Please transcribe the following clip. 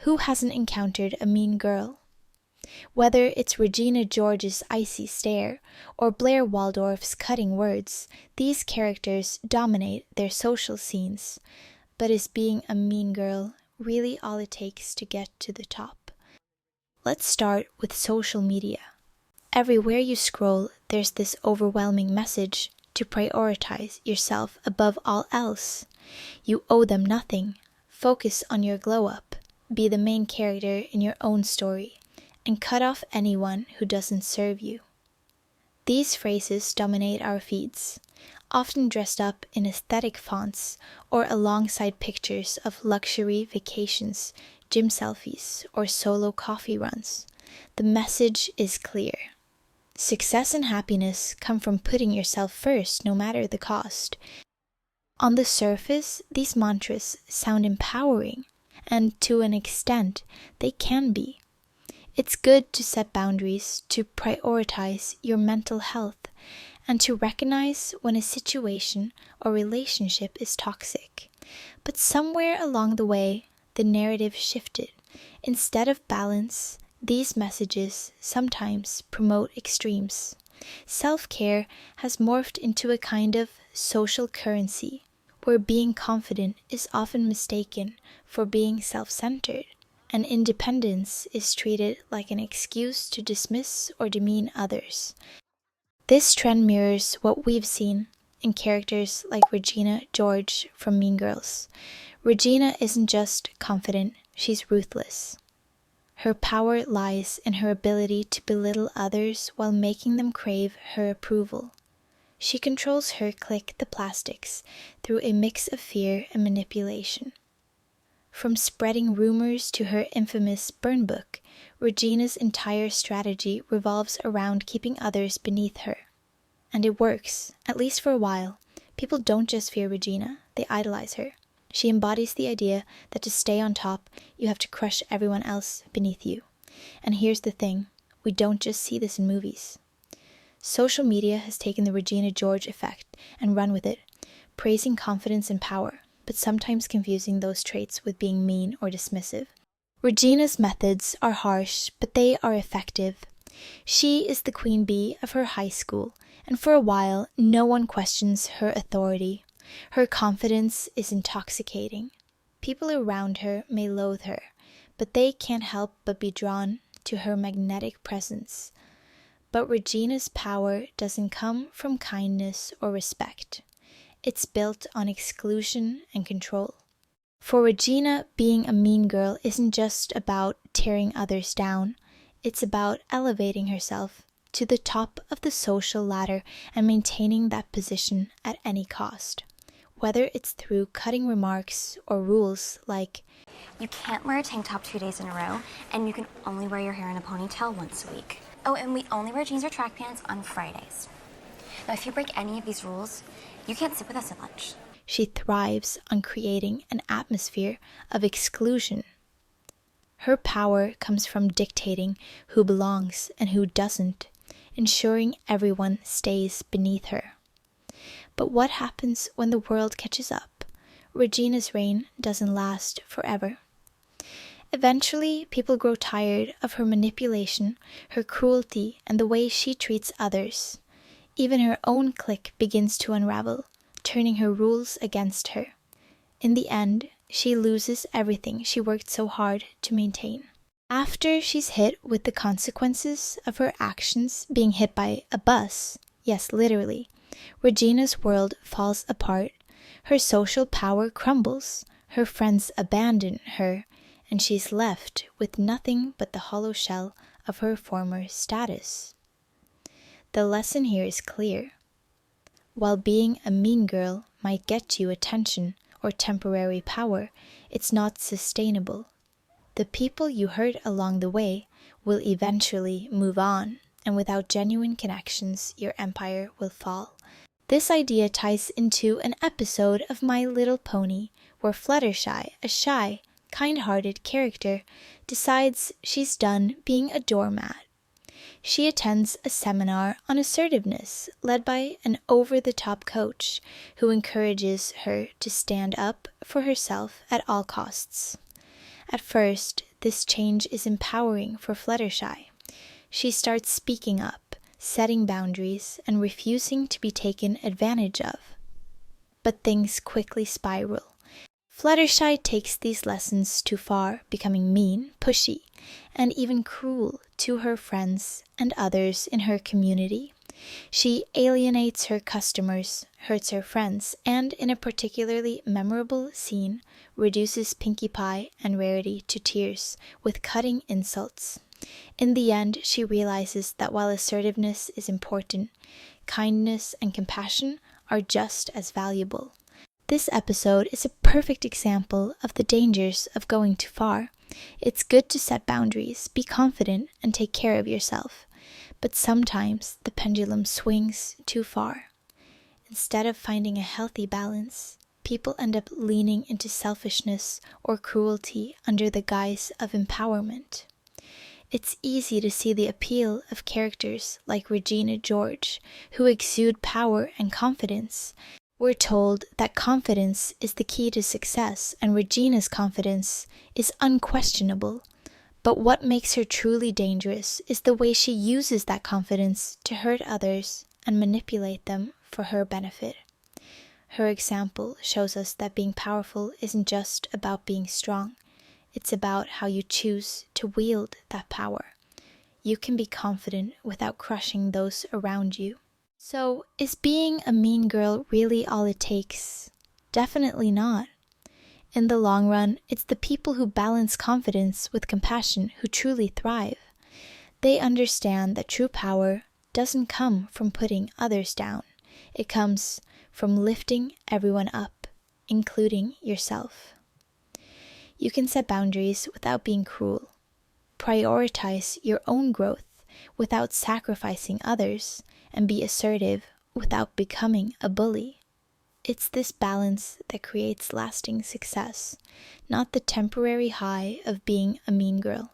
Who hasn't encountered a mean girl? Whether it's Regina George's icy stare or Blair Waldorf's cutting words, these characters dominate their social scenes. But is being a mean girl really all it takes to get to the top? Let's start with social media. Everywhere you scroll, there's this overwhelming message to prioritize yourself above all else. You owe them nothing. Focus on your glow up. Be the main character in your own story, and cut off anyone who doesn't serve you. These phrases dominate our feeds, often dressed up in aesthetic fonts or alongside pictures of luxury vacations, gym selfies, or solo coffee runs. The message is clear. Success and happiness come from putting yourself first, no matter the cost. On the surface, these mantras sound empowering, and to an extent, they can be. It's good to set boundaries, to prioritize your mental health, and to recognize when a situation or relationship is toxic. But somewhere along the way, the narrative shifted. Instead of balance, these messages sometimes promote extremes. Self-care has morphed into a kind of social currency, where being confident is often mistaken for being self-centered, and independence is treated like an excuse to dismiss or demean others. This trend mirrors what we've seen in characters like Regina George from Mean Girls. Regina isn't just confident, she's ruthless. Her power lies in her ability to belittle others while making them crave her approval. She controls her clique, the Plastics, through a mix of fear and manipulation. From spreading rumors to her infamous burn book, Regina's entire strategy revolves around keeping others beneath her. And it works, at least for a while. People don't just fear Regina, they idolize her. She embodies the idea that to stay on top, you have to crush everyone else beneath you. And here's the thing, we don't just see this in movies. Social media has taken the Regina George effect and run with it, praising confidence and power, but sometimes confusing those traits with being mean or dismissive. Regina's methods are harsh, but they are effective. She is the queen bee of her high school, and for a while, no one questions her authority. Her confidence is intoxicating. People around her may loathe her, but they can't help but be drawn to her magnetic presence. But Regina's power doesn't come from kindness or respect. It's built on exclusion and control. For Regina, being a mean girl isn't just about tearing others down. It's about elevating herself to the top of the social ladder and maintaining that position at any cost. Whether it's through cutting remarks or rules like, you can't wear a tank top 2 days in a row, and you can only wear your hair in a ponytail once a week. Oh, and we only wear jeans or track pants on Fridays. Now, if you break any of these rules, you can't sit with us at lunch. She thrives on creating an atmosphere of exclusion. Her power comes from dictating who belongs and who doesn't, ensuring everyone stays beneath her. But what happens when the world catches up? Regina's reign doesn't last forever. Eventually, people grow tired of her manipulation, her cruelty, and the way she treats others. Even her own clique begins to unravel, turning her rules against her. In the end, she loses everything she worked so hard to maintain. After she's hit with the consequences of her actions, being hit by a bus, yes, literally, Regina's world falls apart. Her social power crumbles, her friends abandon her, and she's left with nothing but the hollow shell of her former status. The lesson here is clear. While being a mean girl might get you attention or temporary power, it's not sustainable. The people you hurt along the way will eventually move on, and without genuine connections, your empire will fall. This idea ties into an episode of My Little Pony, where Fluttershy, a shy, kind-hearted character, decides she's done being a doormat. She attends a seminar on assertiveness led by an over-the-top coach who encourages her to stand up for herself at all costs. At first, this change is empowering for Fluttershy. She starts speaking up, setting boundaries, and refusing to be taken advantage of. But things quickly spiral. Fluttershy takes these lessons too far, becoming mean, pushy, and even cruel to her friends and others in her community. She alienates her customers, hurts her friends, and in a particularly memorable scene, reduces Pinkie Pie and Rarity to tears with cutting insults. In the end, she realizes that while assertiveness is important, kindness and compassion are just as valuable. This episode is a perfect example of the dangers of going too far. It's good to set boundaries, be confident, and take care of yourself. But sometimes the pendulum swings too far. Instead of finding a healthy balance, people end up leaning into selfishness or cruelty under the guise of empowerment. It's easy to see the appeal of characters like Regina George, who exude power and confidence. We're told that confidence is the key to success, and Regina's confidence is unquestionable. But what makes her truly dangerous is the way she uses that confidence to hurt others and manipulate them for her benefit. Her example shows us that being powerful isn't just about being strong. It's about how you choose to wield that power. You can be confident without crushing those around you. So, is being a mean girl really all it takes? Definitely not. In the long run, it's the people who balance confidence with compassion who truly thrive. They understand that true power doesn't come from putting others down. It comes from lifting everyone up, including yourself. You can set boundaries without being cruel. Prioritize your own growth without sacrificing others, and be assertive without becoming a bully. It's this balance that creates lasting success, not the temporary high of being a mean girl.